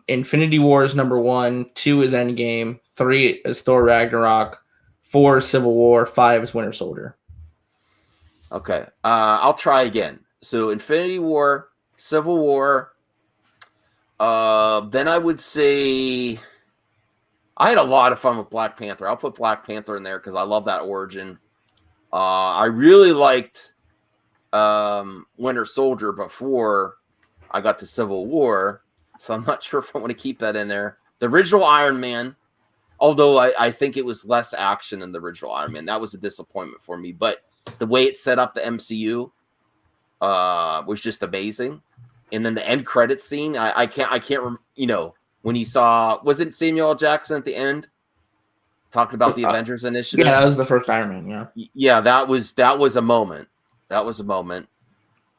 Infinity War is number 1, 2 is Endgame, 3 is Thor Ragnarok, 4 is Civil War, 5 is Winter Soldier. Okay. I'll try again. So Infinity War, Civil War. Then I would say I had a lot of fun with Black Panther. I'll put Black Panther in there because I love that origin. I really liked Winter Soldier before I got to Civil War, so I'm not sure if I want to keep that in there. The original Iron Man, although I think it was less action than the original Iron Man. That was a disappointment for me, but the way it set up the MCU was just amazing. And then the end credits scene, I can't when you saw, wasn't Samuel L. Jackson at the end talking about the Avengers Initiative? Yeah, that was the first Iron Man. Yeah, yeah, that was a moment. That was a moment.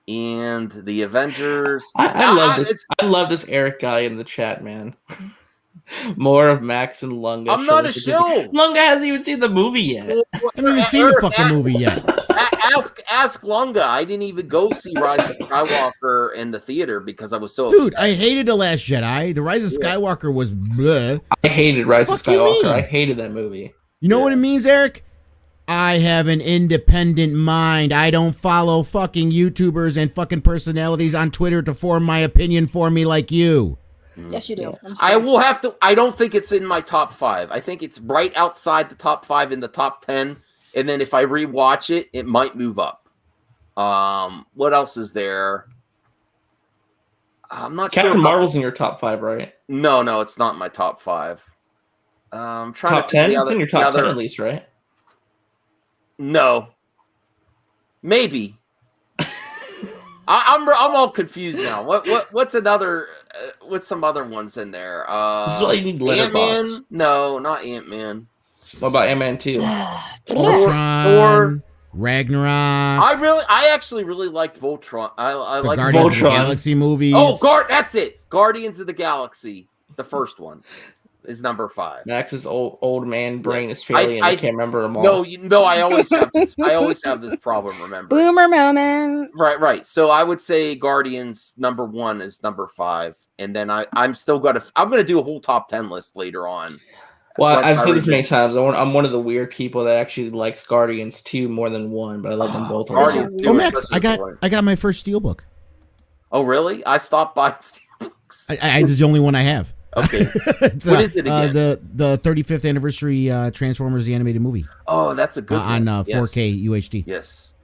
And the Avengers. I love this. I love this Eric guy in the chat, man. More of Max and Lunga. I'm not a shill. Lunga hasn't even seen the movie yet. I haven't even seen the fucking movie yet. Ask Lunga. I didn't even go see Rise of Skywalker in the theater because I was so Dude, upset. I hated The Last Jedi. The Rise of Skywalker was bleh. I hated Rise of Fuck you mean? Skywalker. I hated that movie. You know what it means, Eric? I have an independent mind. I don't follow fucking YouTubers and fucking personalities on Twitter to form my opinion for me like you. Yes, you do. I will have to. I don't think it's in my top 5. I think it's right outside the top 5 in the top 10. And then if I rewatch it, it might move up. What else is there? I'm not Captain sure. Marvel's in your top 5, right? No, it's not in my top 5. I'm trying Top to think 10? the It's in your top 10 at least, right? No, maybe. I'm all confused now. What's another? What's some other ones in there? This is why you need Ant-Man? Letterboxd. No, not Ant-Man. What about Ant-Man 2? Ultron, Thor. Ragnarok, I actually really liked Voltron. I the like Guardians of the Voltron. Galaxy movies. Oh, that's it. Guardians of the Galaxy, the first one, is number 5. Max's old man brain Yes. is failing. I can't remember them all. No, I always have this. I always have this problem remembering. Boomer moment. Right. So I would say Guardians number 1 is number 5, and then I'm gonna do a whole top 10 list later on. Well, Once I've I said this many revisit. times. I'm one of the weird people that actually likes Guardians 2 more than 1, but I love them both. a lot. Guardians 2 Oh, is Max, such I a got joy. my first Steelbook. Oh, really? I stopped by Steelbooks. This is the only one I have. Okay. It's, What is it again? The 35th anniversary Transformers the animated movie Oh, that's a good on one. 4K UHD. Yes.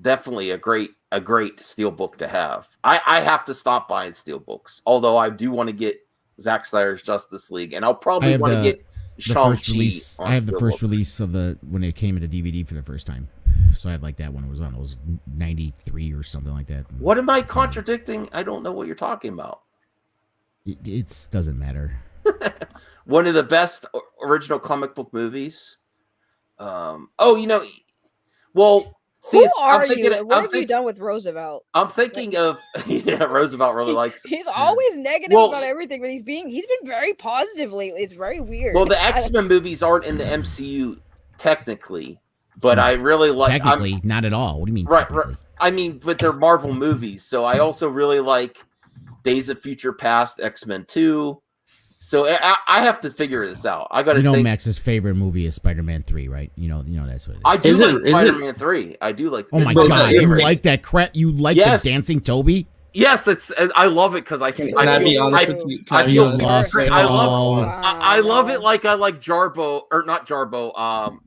Definitely a great Steelbook to have. I have to stop buying Steelbooks, although I do want to get Zack Snyder's Justice League, and I'll probably want to get The first Shang-Chi release. on I have the first Steelbook. release of when it came into DVD for the first time. So I had like that when it was on. It was 93 or something like that. What am I contradicting? I don't know what you're talking about. It doesn't matter. One of the best original comic book movies. See, Who are you? I'm What have you thinking, done with Roosevelt? I'm thinking of Roosevelt really likes it. He's always negative Well- about everything, but he's been very positive lately. It's very weird. Well, the X-Men movies aren't in the MCU technically, but I really like. Technically, not at all. What do you mean? Right. technically? I mean, but they're Marvel movies, so I also really like Days of Future Past, X-Men 2. So I have to figure this out. I got to You know, think. Max's favorite movie is Spider-Man 3, right? You know that's what it is. I do Is like it- is it- Spider-Man 3. I do like. Oh my it's my god, you favorite. like that crap? You like Yes. the dancing Toby? Yes, I love it because I Can feel. I be feel- honest I- with you? I Can be feel honest lost. with you? I love. Oh. I love it like I like Jarbo or not Jarbo.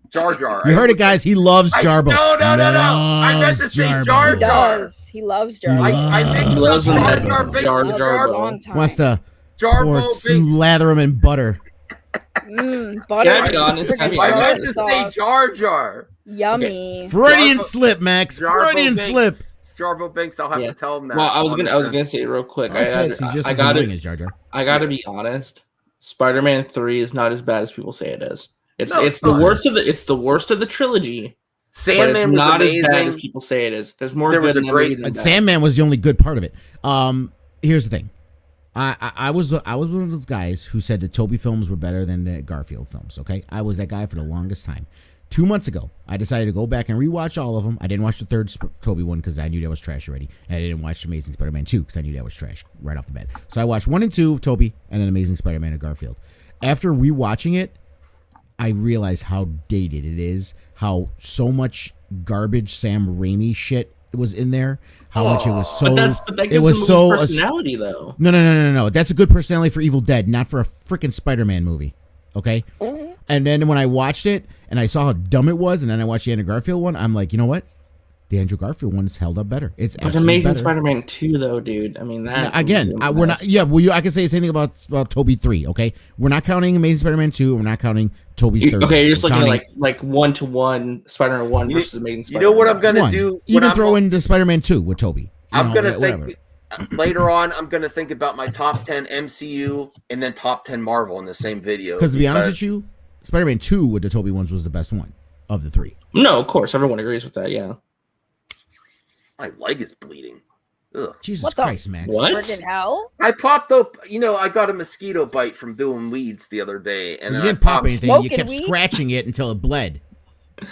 Jar Jar. You heard it, guys. He loves Jarbo. No. I meant to Loves say Jarbo. Jar he Jar. does. He loves Jar. I think He loves Jar Jarbo. Jar Binks Jar and Jar. Long time. Wants to Jarbo pour Binks. slather him in butter. Butter. Can I be honest? Friggin' Can I be I honest? meant to say Jar Jar. Yummy. Freudian Jarbo- slip, Max. Jarbo Freudian Banks- slip. Jarbo Banks. I'll have Yeah. to tell him that. Well, I was gonna say it real quick. Oh, Fitz, he's just I as gotta annoying as Jar Jar. be honest. Spider-Man 3 is not as bad as people say it is. It's No, it's it's the not. worst of the trilogy. But Sandman it's was not amazing. as bad as people say it is. There's more There good was a in that great- movie than bad. Sandman was the only good part of it. Here's the thing. I was one of those guys who said the Toby films were better than the Garfield films. Okay, I was that guy for the longest time. 2 months ago, I decided to go back and rewatch all of them. I didn't watch the third Toby one because I knew that was trash already, and I didn't watch Amazing Spider-Man 2 because I knew that was trash right off the bat. So I watched 1 and 2 of Toby, and then Amazing Spider-Man of Garfield. After rewatching it, I realized how dated it is, how so much garbage Sam Raimi shit was in there, how much it was so. But that it gives was the so movie personality, though. No. That's a good personality for Evil Dead, not for a freaking Spider-Man movie. Okay. And then when I watched it and I saw how dumb it was, and then I watched the Andrew Garfield one, I'm like, you know what? The Andrew Garfield one is held up better. It's But actually Amazing better. Spider-Man 2, though, dude. I mean, that Again, we're not. Yeah, well, I can say the same thing about Toby 3. Okay, we're not counting Amazing Spider-Man 2. We're not counting Toby's third. Okay, you're just We're looking counting at like 1-to-1 Spider-Man 1 You- versus Amazing You Spider-Man. know what I'm gonna one. do? when Even I'm- throw in the Spider-Man 2 with Toby. I'm gonna whatever. think later on. I'm gonna think about my top 10 MCU and then top 10 Marvel in the same video. Because to be honest with you, Spider-Man 2 with the Toby ones was the best one of the 3. No, of course, everyone agrees with that. Yeah. my leg is bleeding. Ugh. Jesus What the- Christ, Max. What? Friggin' hell. I popped up. I got a mosquito bite from doing weeds the other day, and You then didn't I pop popped. anything. You Smoking kept weed? scratching it until it bled.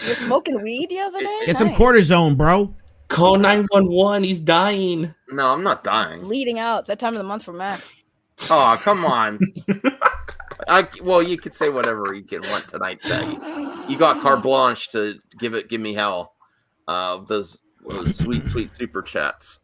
You're smoking weed the other day? Get some Nice. cortisone, bro. Call 911. He's dying. No, I'm not dying. Bleeding out. It's that time of the month for Max. Oh, come on. Well, you could say whatever you can want tonight, Shaggy. You got carte blanche to give me hell. Those sweet super chats.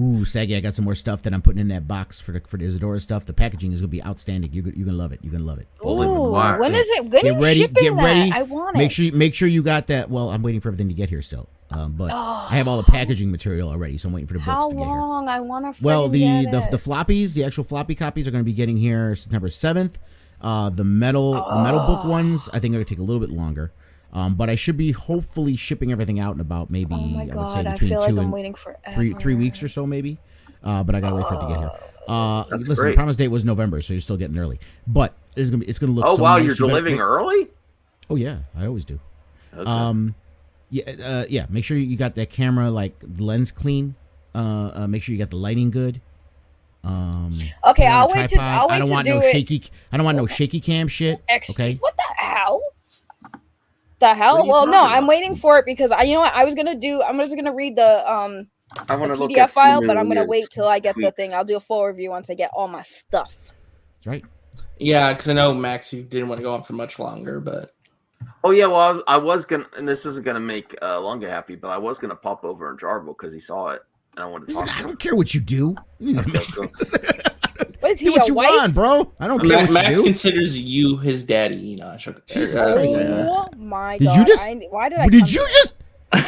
Ooh, Saggy, I got some more stuff that I'm putting in that box for the Isadora stuff. The packaging is gonna be outstanding. You're gonna love it. You're gonna love it. Holy Ooh, fuck. when is it? When Get are you ready. shipping Get that? ready. I want Make it. sure you got that. Well, I'm waiting for everything to get here still. But Oh. I have all the packaging material already, so I'm waiting for the books How to get here. long? I want to. Well, the get it. floppies, the actual floppy copies are going to be getting here September 7th. The metal book ones, I think are going to take a little bit longer. But I should be hopefully shipping everything out in about maybe Oh my I would say god! I between feel like 2 I'm and waiting for 3 weeks or so maybe. But I gotta wait for it to get here. That's Listen, great. the promise date was November, so you're still getting early. But it's gonna look. Oh so wow, nice. you're You better delivering make- early. Oh yeah, I always do. Okay. Yeah. Make sure you got that camera like lens clean. Make sure you got the lighting good. Okay, put it on a I'll wait to. tripod. I'll wait I don't to want do no it. shaky. I don't want no shaky cam shit. Okay. What the hell? The hell? What are you Well, no, talking I'm about? waiting for it because you know what? I'm just gonna read the I want to look PDF at file, Simu but I'm gonna Weird wait till I get the tweets. thing. I'll do a full review once I get all my stuff. That's right. Yeah, because I know Max, you didn't want to go on for much longer, but Oh yeah, well I was gonna, and this isn't gonna make Lunga happy, but I was gonna pop over and Jarbo because he saw it, and I wanted to He's talk. like, I to him. don't care what you do. Okay, so- What is he? Do what a you wife? want, bro. I don't care what Max you do. considers you his daddy, Enoch. Jesus Christ, Oh my Did god! you just- why did I? Did come you to- just?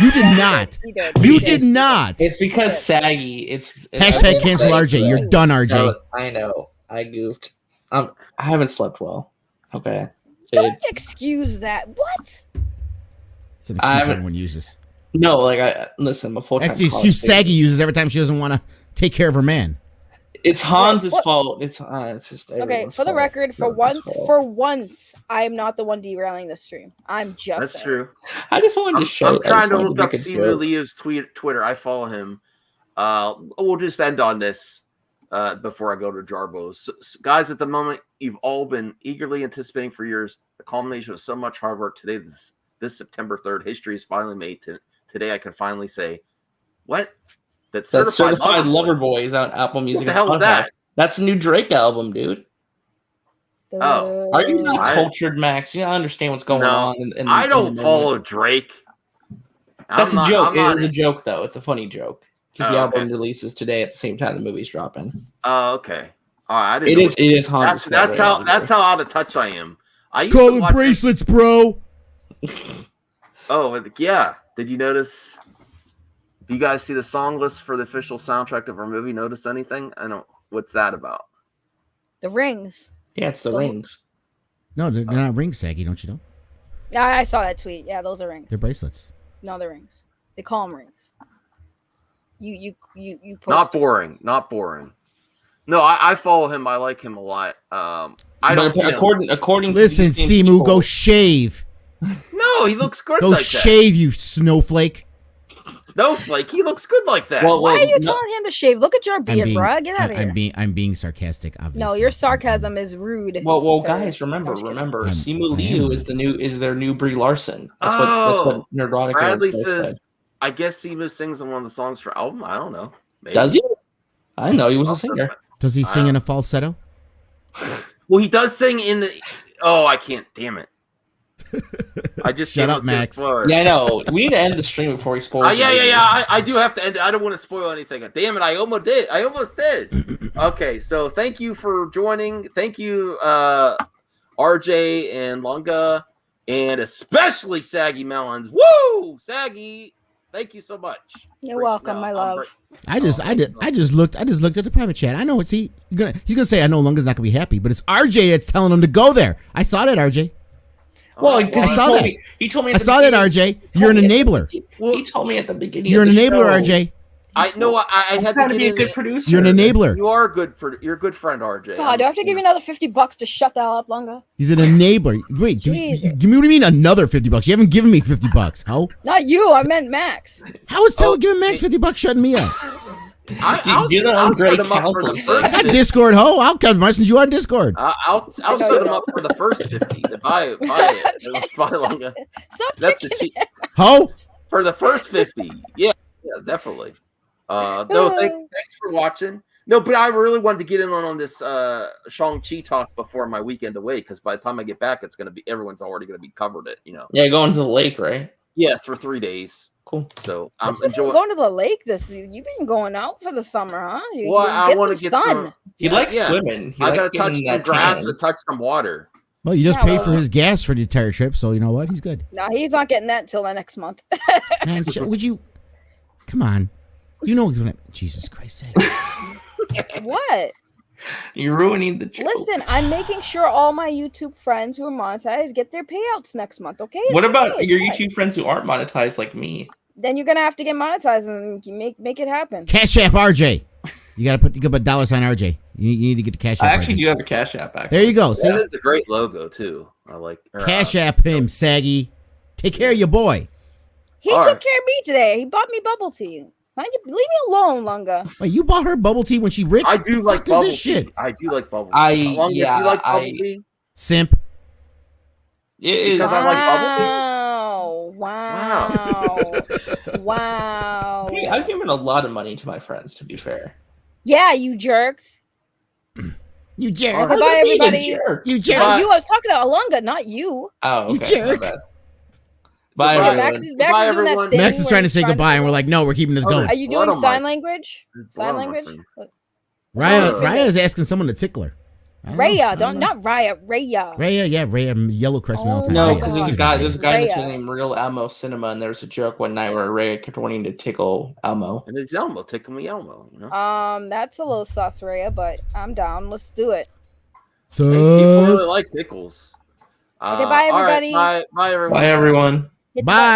You did not. He did. You He did not. It's because Saggy. It's Hashtag cancel RJ. You're done, RJ. No, I know. I goofed. I haven't slept well. Okay. Don't excuse that. What? It's an I excuse haven't- everyone uses. No, like I listen. Before That's the excuse Saggy uses every time she doesn't want to take care of her man. It's Hans's What? fault. It's just Okay, everyone's for the fault. record, Everyone's fault. for once, I am not the one derailing the stream. I'm just. That's saying. true. I just wanted I'm to show. trying I just to wanted look make up a Simu joke. Leo's Twitter. I follow him. We'll just end on this before I go to Jarbo's. Guys, at the moment, you've all been eagerly anticipating for years the culmination of so much hard work. Today, this September 3rd, history is finally made. Today, I can finally say, what? That That certified Lover lover Boy. boy is on Apple Music. What the and hell is Spotify. that? That's a new Drake album, dude. Oh. Are you not I- cultured, Max? You don't understand what's going No, on. In I in don't the follow moment. Drake. That's I'm a joke. I'm not- It is a joke, though. It's a funny joke because the Oh, album okay. releases today at the same time the movie's dropping. Oh, okay. All right. I didn't It know is. It is Hans's That's fault. how out of touch I am. I used Call to it watch bracelets, bro. Oh yeah. Did you notice? Do you guys see the song list for the official soundtrack of our movie? Notice anything? I don't. What's that about? The rings. Yeah, it's the rings. No, they're not rings, Saggy. Don't you know? I saw that tweet. Yeah, those are rings. They're bracelets. No, they're rings. They call them rings. You Not posted. boring. Not boring. No, I follow him. I like him a lot. I don't. But according Listen, to these same Simu, people- go shave. No, he looks good Go like shave, you snowflake. that. Snowflake. He looks good like that. Well, Why are you no- telling him to shave? Look at your beard, bruh. Get out of here. I'm being sarcastic, obviously. No, your sarcasm is rude. Well, sir. guys, remember, I'm just kidding. Simu I Liu am. is their new Brie Larson. That's Oh, what Neurotic Bradley guys says, said. I guess Simu sings on one of the songs for album. I don't know. Maybe. Does he? I know he was a singer. Does he sing in a falsetto? Well, he does sing in the. Oh, I can't. Damn it. I just Shut up, was gonna Max. spoil it. Yeah, I know. We need to end the stream before he spoils. Yeah. I do have to end it. I don't want to spoil anything. Damn it, I almost did. Okay, so thank you for joining. Thank you, RJ and Lunga, and especially Saggy Melons. Woo! Saggy, thank you so much. You're welcome, my love. I just looked at the private chat. I know it's he's gonna say I know Lunga's not gonna be happy, but it's RJ that's telling him to go there. I saw that, RJ. Well, I saw that. He told me. I saw that, RJ. You're an enabler. He told me at the beginning. You're an of the enabler, show. RJ. I know. I had Trying to to get be a in good it. producer. You're an enabler. You are a good. You're a good friend, RJ. God, do I have to give you another $50 to shut the hell up, Lunga? He's an enabler. Wait, give me what do you mean another $50? You haven't given me $50. How? Not you. I meant Max. How is Taylor giving Max $50 shutting me up? I'll do that on I'll Great set him up for the Counsel. first I got 50. Discord, ho. I'll come message you on Discord. I'll set him up for the first 50 to buy it. Buy Lunga. Stop That's the picking cheap Ho? for the first 50. Yeah, definitely. No, thanks for watching. No, but I really wanted to get in on this Shang-Chi talk before my weekend away, because by the time I get back, it's gonna be everyone's already gonna be covered it. Yeah, going to the lake, right? Yeah, for 3 days. Cool. So I'm Especially enjoying. going to the lake this season. You've been going out for the summer, huh? Well, I want to get sun. some. He likes swimming. He I likes gotta touch getting some that grass tan. and touch some water. Well, you just Yeah, paid for well- his gas for the entire trip, so you know what? He's good. No, he's not getting that till the next month. Man, would you? Come on. You know what's gonna. Jesus Christ! What? You're ruining the joke. Listen, I'm making sure all my YouTube friends who are monetized get their payouts next month. Okay? What It's about okay, your it's fine. YouTube friends who aren't monetized like me? Then you're gonna have to get monetized and make it happen. Cash App RJ. You gotta put $$ RJ. You need to get the Cash App. I actually RJ. do have a Cash App. Actually, There you go. See, That is a great logo too. I like Cash App him, Saggy. Take care of your boy. He All took right. care of me today. He bought me bubble tea. Why don't you leave me alone, Lunga? Wait, you bought her bubble tea when she rich? I do The like fuck is bubble this shit? tea. I do like bubble tea. I- How long yeah, you like bubble I- tea? Simp. it is. Because I like bubble Wow! Wow! Hey, I've given a lot of money to my friends. To be fair, Yeah, you jerk. You jerk. All right. Goodbye, Doesn't mean a everybody. jerk. You jerk. No, you. I was talking to Alunga, not you. Oh, You okay. my jerk. bad. Bye, Goodbye, everyone. Max is Goodbye, doing that everyone. thing Max is where trying to he's say goodbye, and we're to- like, no, we're keeping this All going. right. Are you Blood doing on my- sign language? Blood Sign on my language? finger. Raya is asking someone to tickle her. I don't know. I Raya, don't know. not Raya. Raya. Raya, yeah, Raya. Yellow crest me all the time. Oh No, my because God. there's a guy that's Rhea. named Real Elmo Cinema, and there was a joke one night where Ray kept wanting to tickle Elmo. And it's Elmo, tickle me Elmo. That's a little sus, Raya, but I'm down. Let's do it. So People really like tickles. Okay, bye, all right, everybody. bye, everyone. Bye, everyone. Hit the bye.